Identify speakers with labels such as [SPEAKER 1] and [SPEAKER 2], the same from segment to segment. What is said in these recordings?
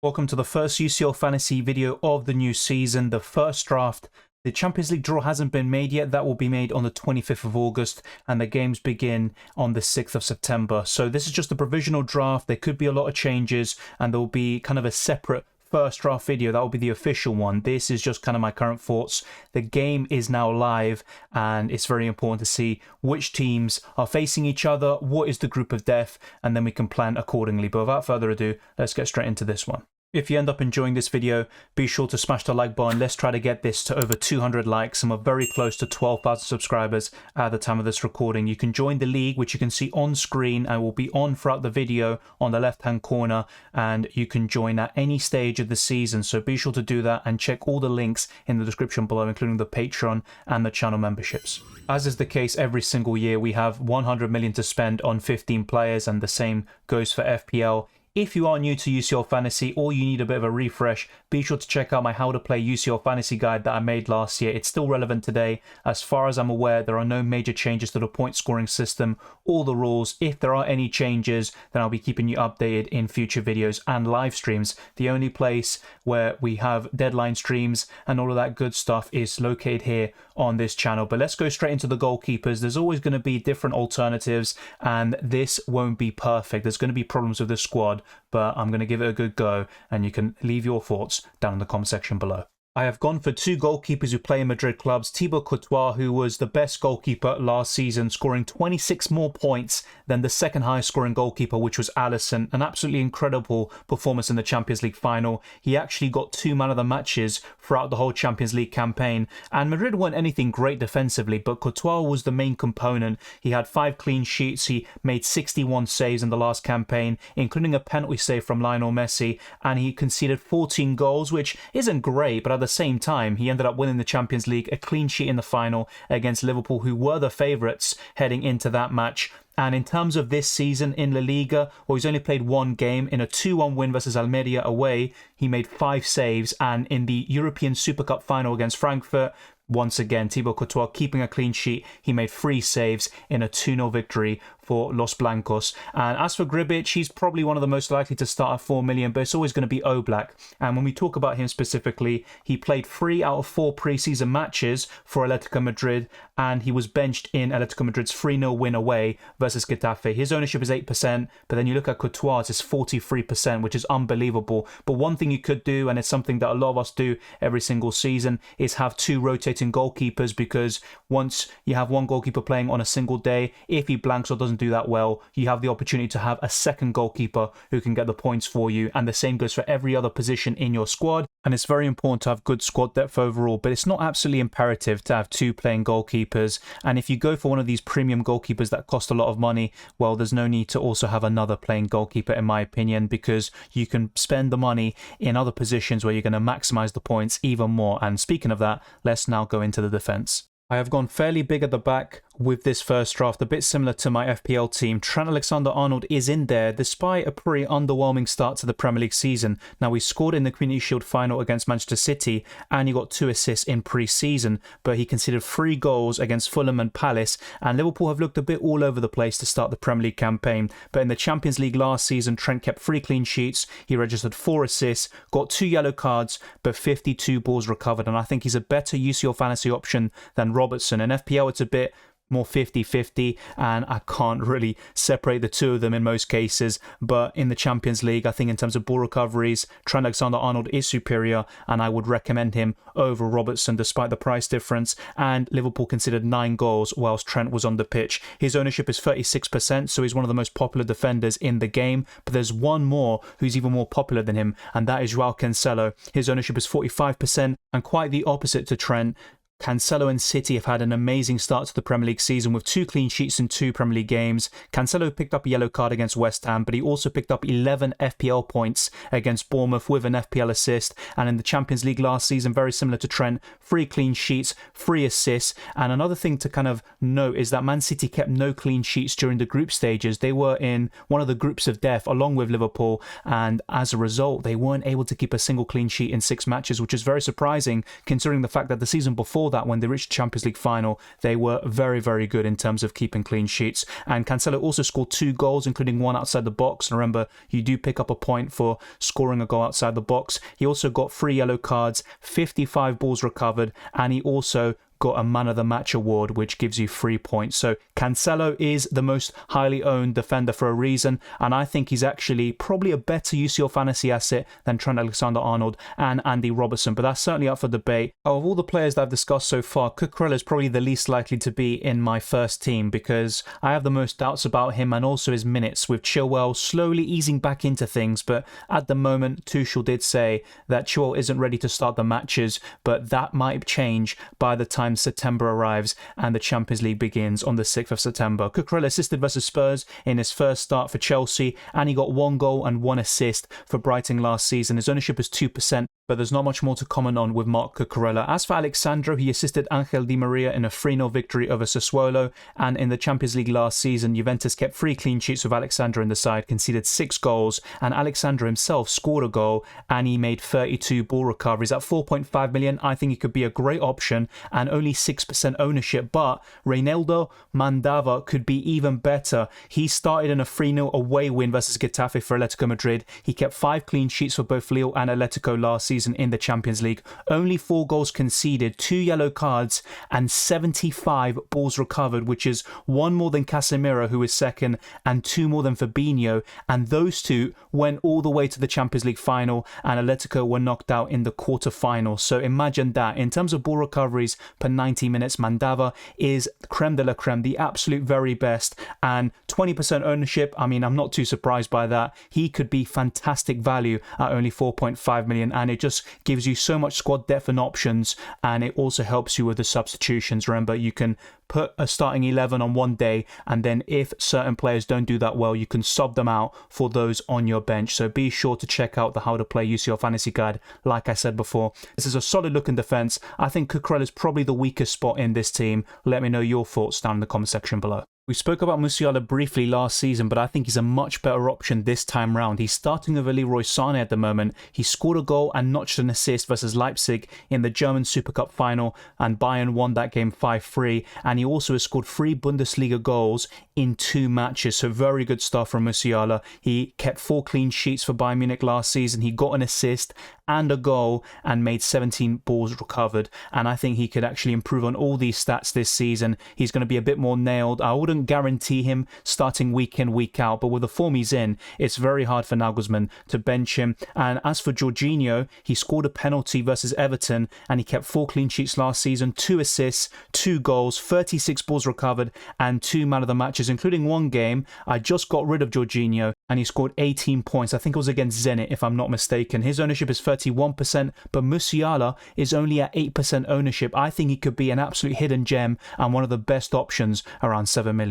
[SPEAKER 1] Welcome to the first UCL Fantasy video of the new season, the first draft. The Champions League draw hasn't been made yet. That will be made on the 25th of August, and the games begin on the 6th of September. So this is just a provisional draft. There could be a lot of changes, and there will be kind of a separate first draft video. That will be the official one. This is just kind of my current thoughts. The game is now live, and it's very important to see which teams are facing each other, what is the group of death, and then we can plan accordingly. But without further ado, let's get straight into this one. If you end up enjoying this video, be sure to smash the like button. Let's try to get this to over 200 likes, and we're very close to 12,000 subscribers at the time of this recording. You can join the league, which you can see on screen and will be on throughout the video on the left hand corner, and you can join at any stage of the season. So be sure to do that and check all the links in the description below, including the Patreon and the channel memberships. As is the case every single year, we have 100 million to spend on 15 players, and the same goes for FPL. If you are new to UCL Fantasy or you need a bit of a refresh, be sure to check out my How to Play UCL Fantasy guide that I made last year. It's still relevant today. As far as I'm aware, there are no major changes to the point scoring system or the rules. If there are any changes, then I'll be keeping you updated in future videos and live streams. The only place where we have deadline streams and all of that good stuff is located here on this channel. But let's go straight into the goalkeepers. There's always going to be different alternatives, and this won't be perfect. There's going to be problems with the squad, but I'm going to give it a good go, and you can leave your thoughts down in the comment section below. I have gone for two goalkeepers who play in Madrid clubs. Thibaut Courtois, who was the best goalkeeper last season, scoring 26 more points than the second highest scoring goalkeeper, which was Alisson. An absolutely incredible performance in the Champions League final. He actually got 2 man of the matches throughout the whole Champions League campaign. And Madrid weren't anything great defensively, but Courtois was the main component. He had 5 clean sheets. He made 61 saves in the last campaign, including a penalty save from Lionel Messi. And he conceded 14 goals, which isn't great, but at the same time, he ended up winning the Champions League, a clean sheet in the final against Liverpool, who were the favourites heading into that match. And in terms of this season in La Liga, well, he's only played 1 game. In a 2-1 win versus Almeria away, he made 5 saves. And in the European Super Cup final against Frankfurt, once again, Thibaut Courtois keeping a clean sheet. He made 3 saves in a 2-0 victory for Los Blancos. And as for Gribic, he's probably one of the most likely to start at 4 million, but it's always going to be Oblak. And when we talk about him specifically, he played 3 out of 4 preseason matches for Atletico Madrid, and he was benched in Atletico Madrid's 3-0 win away versus Getafe. His ownership is 8%, but then you look at Courtois, it's 43%, which is unbelievable. But one thing you could do, and it's something that a lot of us do every single season, is have 2 rotating goalkeepers, because once you have one goalkeeper playing on a single day, if he blanks or doesn't do that well, you have the opportunity to have a second goalkeeper who can get the points for you, and the same goes for every other position in your squad. And it's very important to have good squad depth overall, but it's not absolutely imperative to have 2 playing goalkeepers. And if you go for one of these premium goalkeepers that cost a lot of money, well, there's no need to also have another playing goalkeeper, in my opinion, because you can spend the money in other positions where you're going to maximize the points even more. And speaking of that, let's now go into the defense. I have gone fairly big at the back with this first draft, a bit similar to my FPL team. Trent Alexander-Arnold is in there despite a pretty underwhelming start to the Premier League season. Now, he scored in the Community Shield final against Manchester City, and he got 2 assists in pre-season, but he conceded 3 goals against Fulham and Palace, and Liverpool have looked a bit all over the place to start the Premier League campaign. But in the Champions League last season, Trent kept 3 clean sheets, he registered 4 assists, got 2 yellow cards, but 52 balls recovered, and I think he's a better UCL fantasy option than Robertson. In FPL, it's a bit more 50-50, and I can't really separate the two of them in most cases. But in the Champions League, I think in terms of ball recoveries, Trent Alexander-Arnold is superior, and I would recommend him over Robertson despite the price difference. And Liverpool considered 9 goals whilst Trent was on the pitch. His ownership is 36%, so he's one of the most popular defenders in the game. But there's one more who's even more popular than him, and that is Joao Cancelo. His ownership is 45%, and quite the opposite to Trent. Cancelo and City have had an amazing start to the Premier League season with 2 clean sheets in 2 Premier League games. Cancelo picked up a yellow card against West Ham, but he also picked up 11 FPL points against Bournemouth with an FPL assist. And in the Champions League last season, very similar to Trent, 3 clean sheets, 3 assists. And another thing to kind of note is that Man City kept no clean sheets during the group stages. They were in one of the groups of death along with Liverpool, and as a result, they weren't able to keep a single clean sheet in 6 matches, which is very surprising considering the fact that the season before before that, when they reached the Champions League final, they were very, very good in terms of keeping clean sheets. And Cancelo also scored 2 goals, including one outside the box. And remember, you do pick up a point for scoring a goal outside the box. He also got 3 yellow cards, 55 balls recovered, and he also got a Man of the Match award, which gives you 3 points. So Cancelo is the most highly owned defender for a reason, and I think he's actually probably a better UCL fantasy asset than Trent Alexander-Arnold and Andy Robertson, but that's certainly up for debate. Of all the players that I've discussed so far, Cucurella is probably the least likely to be in my first team because I have the most doubts about him and also his minutes, with Chilwell slowly easing back into things. But at the moment, Tuchel did say that Chilwell isn't ready to start the matches, but that might change by the time September arrives and the Champions League begins on the 6th of September. Cucurella assisted versus Spurs in his first start for Chelsea, and he got 1 goal and 1 assist for Brighton last season. His ownership is 2%, but there's not much more to comment on with Marc Cucurella. As for Alexandro, he assisted Angel Di Maria in a 3-0 victory over Sassuolo, and in the Champions League last season, Juventus kept 3 clean sheets with Alexandro in the side, conceded 6 goals, and Alexandro himself scored a goal, and he made 32 ball recoveries. At 4.5 million, I think he could be a great option, and only 6% ownership, but Reynaldo Mandava could be even better. He started in a 3-0 away win versus Getafe for Atletico Madrid. He kept 5 clean sheets for both Lille and Atletico last season in the Champions League. Only 4 goals conceded, 2 yellow cards, and 75 balls recovered, which is 1 more than Casemiro, who is second, and 2 more than Fabinho, and those 2 went all the way to the Champions League final, and Atletico were knocked out in the quarter-final. So imagine that. In terms of ball recoveries per 90 minutes, Mandava is creme de la creme, the absolute very best, and 20% ownership, I mean, I'm not too surprised by that. He could be fantastic value at only 4.5 million, and it just gives you so much squad depth and options, and it also helps you with the substitutions. Remember, you can put a starting 11 on one day, and then if certain players don't do that well, you can sub them out for those on your bench. So be sure to check out the How to Play UCL Fantasy Guide. Like I said before, this is a solid looking defense. I think Cucurella is probably the weakest spot in this team. Let me know your thoughts down in the comment section below. We spoke about Musiala briefly last season, but I think he's a much better option this time round. He's starting over Leroy Sané at the moment. He scored a goal and notched an assist versus Leipzig in the German Super Cup final, and Bayern won that game 5-3. And he also has scored 3 Bundesliga goals in 2 matches, so very good stuff from Musiala. He kept 4 clean sheets for Bayern Munich last season. He got an assist and a goal and made 17 balls recovered, and I think he could actually improve on all these stats this season. He's going to be a bit more nailed. I wouldn't guarantee him starting week in, week out, but with the form he's in, it's very hard for Nagelsmann to bench him. And as for Jorginho, he scored a penalty versus Everton, and he kept 4 clean sheets last season, 2 assists, 2 goals, 36 balls recovered, and 2 man of the matches, including 1 game. I just got rid of Jorginho, and he scored 18 points. I think it was against Zenit, if I'm not mistaken. His ownership is 31%, but Musiala is only at 8% ownership. I think he could be an absolute hidden gem and one of the best options around 7 million.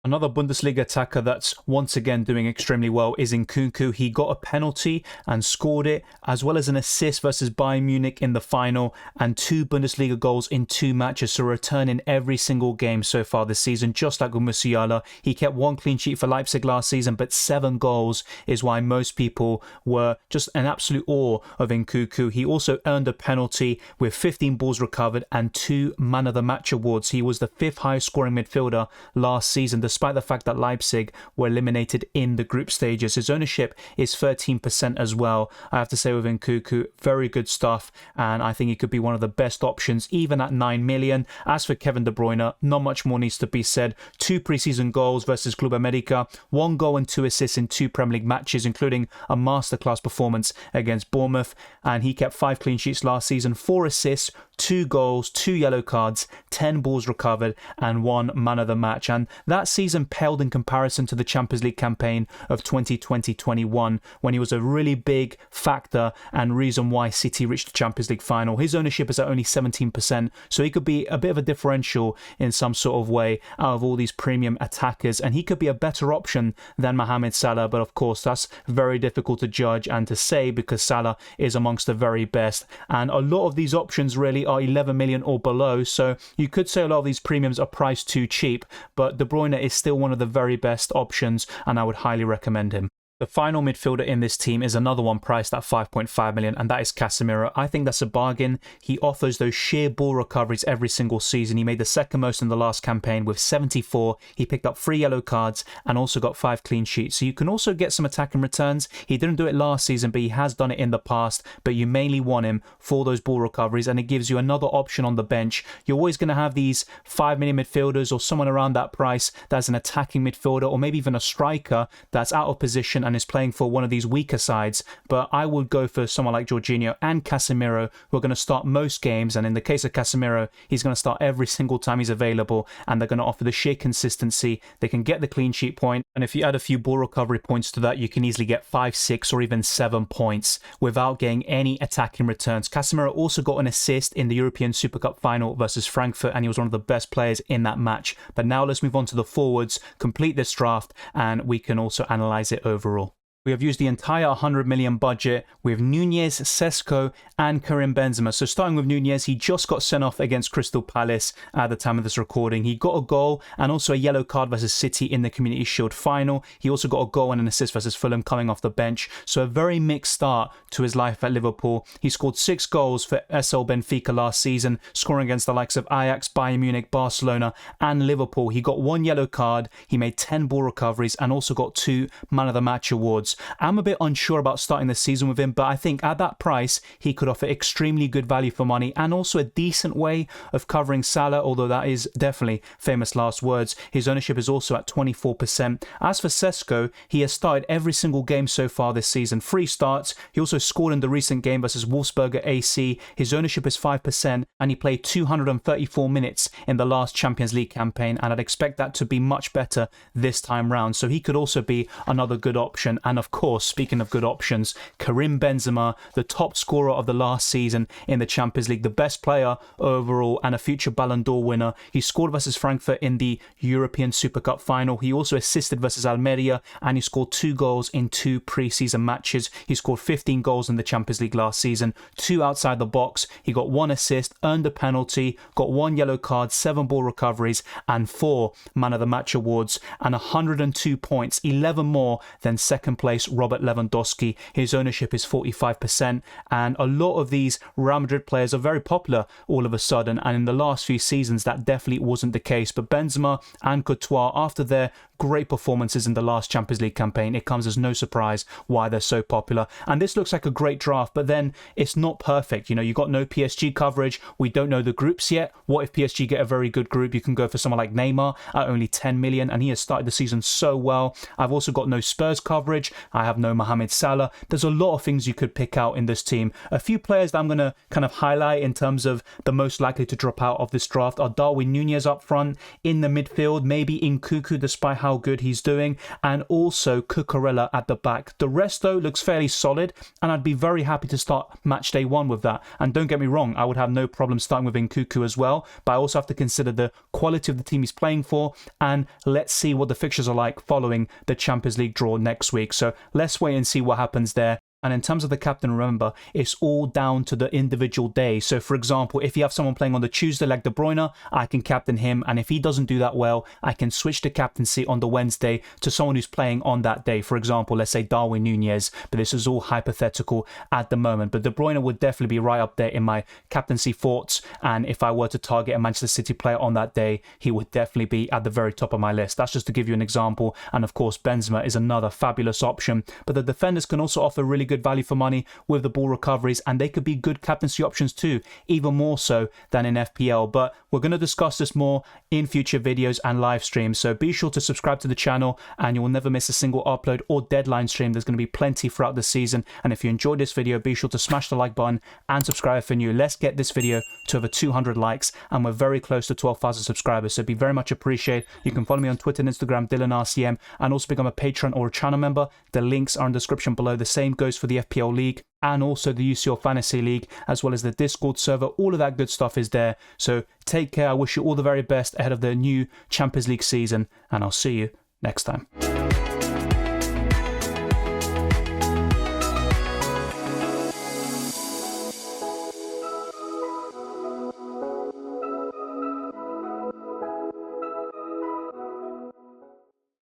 [SPEAKER 1] Another Bundesliga attacker that's once again doing extremely well is Nkunku. He got a penalty and scored it, as well as an assist versus Bayern Munich in the final, and 2 Bundesliga goals in 2 matches, so a return in every single game so far this season, just like with Musiala. He kept 1 clean sheet for Leipzig last season, but 7 goals is why most people were just in absolute awe of Nkunku. He also earned a penalty with 15 balls recovered and 2 Man of the Match awards. He was the 5th highest scoring midfielder last season, despite the fact that Leipzig were eliminated in the group stages. His ownership is 13% as well. I have to say with Nkunku, very good stuff, and I think he could be one of the best options, even at 9 million. As for Kevin De Bruyne, not much more needs to be said. 2 preseason goals versus Club America, 1 goal and 2 assists in 2 Premier League matches, including a masterclass performance against Bournemouth, and he kept 5 clean sheets last season, 4 assists, 2 goals, 2 yellow cards, 10 balls recovered, and 1 man of the match. And that season paled in comparison to the Champions League campaign of 2020-21, when he was a really big factor and reason why City reached the Champions League final. His ownership is at only 17%, so he could be a bit of a differential in some sort of way out of all these premium attackers, and he could be a better option than Mohamed Salah, but of course that's very difficult to judge and to say because Salah is amongst the very best, and a lot of these options really are 11 million or below, so you could say a lot of these premiums are priced too cheap, but De Bruyne is still one of the very best options, and I would highly recommend him. The final midfielder in this team is another one priced at 5.5 million, and that is Casemiro. I think that's a bargain. He offers those sheer ball recoveries every single season. He made the second most in the last campaign with 74. He picked up 3 yellow cards and also got 5 clean sheets. So you can also get some attacking returns. He didn't do it last season, but he has done it in the past. But you mainly want him for those ball recoveries, and it gives you another option on the bench. You're always going to have these 5 million midfielders or someone around that price that's an attacking midfielder, or maybe even a striker that's out of position and is playing for one of these weaker sides. But I would go for someone like Jorginho and Casemiro, who are going to start most games, and in the case of Casemiro, he's going to start every single time he's available, and they're going to offer the sheer consistency. They can get the clean sheet point, and if you add a few ball recovery points to that, you can easily get 5, 6 or even 7 points without getting any attacking returns. Casemiro also got an assist in the European Super Cup final versus Frankfurt, and he was one of the best players in that match. But now let's move on to the forwards, complete this draft, and we can also analyze it overall. We have used the entire 100 million budget with Nunez, Sesko and Karim Benzema. So starting with Nunez, he just got sent off against Crystal Palace at the time of this recording. He got a goal and also a yellow card versus City in the Community Shield final. He also got a goal and an assist versus Fulham coming off the bench. So a very mixed start to his life at Liverpool. He scored 6 goals for SL Benfica last season, scoring against the likes of Ajax, Bayern Munich, Barcelona and Liverpool. He got 1 yellow card, he made 10 ball recoveries and also got 2 Man of the Match awards. I'm a bit unsure about starting the season with him, but I think at that price, he could offer extremely good value for money and also a decent way of covering Salah, although that is definitely famous last words. His ownership is also at 24%. As for Sesko, he has started every single game so far this season. 3 starts. He also scored in the recent game versus Wolfsberger AC. His ownership is 5%, and he played 234 minutes in the last Champions League campaign, and I'd expect that to be much better this time round. So he could also be another good option. And of course, speaking of good options, Karim Benzema, the top scorer of the last season in the Champions League, the best player overall and a future Ballon d'Or winner. He scored versus Frankfurt in the European Super Cup final. He also assisted versus Almeria, and he scored 2 goals in 2 pre-season matches. He scored 15 goals in the Champions League last season, 2 outside the box. He got 1 assist, earned a penalty, got 1 yellow card, 7 ball recoveries and 4 Man of the Match awards, and 102 points, 11 more than second place Robert Lewandowski. His ownership is 45%, and a lot of these Real Madrid players are very popular all of a sudden, and in the last few seasons that definitely wasn't the case. But Benzema and Courtois, after their great performances in the last Champions League campaign, it comes as no surprise why they're so popular. And this looks like a great draft, but then it's not perfect. You know, you got no PSG coverage. We don't know the groups yet. What if PSG get a very good group? You can go for someone like Neymar at only 10 million, and he has started the season so well. I've also got no Spurs coverage. I have no Mohamed Salah. There's a lot of things you could pick out in this team. A few players that I'm going to kind of highlight in terms of the most likely to drop out of this draft are Darwin Nunez up front, in the midfield, maybe Nkunku despite how good he's doing, and also Cucurella at the back. The rest though looks fairly solid, and I'd be very happy to start match day 1 with that. And don't get me wrong, I would have no problem starting with Nkunku as well, but I also have to consider the quality of the team he's playing for, and let's see what the fixtures are like following the Champions League draw next week. So let's wait and see what happens there. And in terms of the captain, remember, it's all down to the individual day. So for example, if you have someone playing on the Tuesday like De Bruyne, I can captain him. And if he doesn't do that well, I can switch the captaincy on the Wednesday to someone who's playing on that day. For example, let's say Darwin Nunez, but this is all hypothetical at the moment. But De Bruyne would definitely be right up there in my captaincy thoughts. And if I were to target a Manchester City player on that day, he would definitely be at the very top of my list. That's just to give you an example. And of course, Benzema is another fabulous option. But the defenders can also offer really good value for money with the ball recoveries, and they could be good captaincy options too, even more so than in FPL. But we're going to discuss this more in future videos and live streams, so be sure to subscribe to the channel and you will never miss a single upload or deadline stream. There's going to be plenty throughout the season, and if you enjoyed this video, be sure to smash the like button and subscribe if you're new. Let's get this video to over 200 likes, and we're very close to 12,000 subscribers, so it'd be very much appreciated. You can follow me on Twitter and Instagram, DylanRCM, and also become a patron or a channel member. The links are in the description below. The same goes for the FPL League and also the UCL Fantasy League, as well as the Discord server. All of that good stuff is there. So take care. I wish you all the very best ahead of the new Champions League season, and I'll see you next time.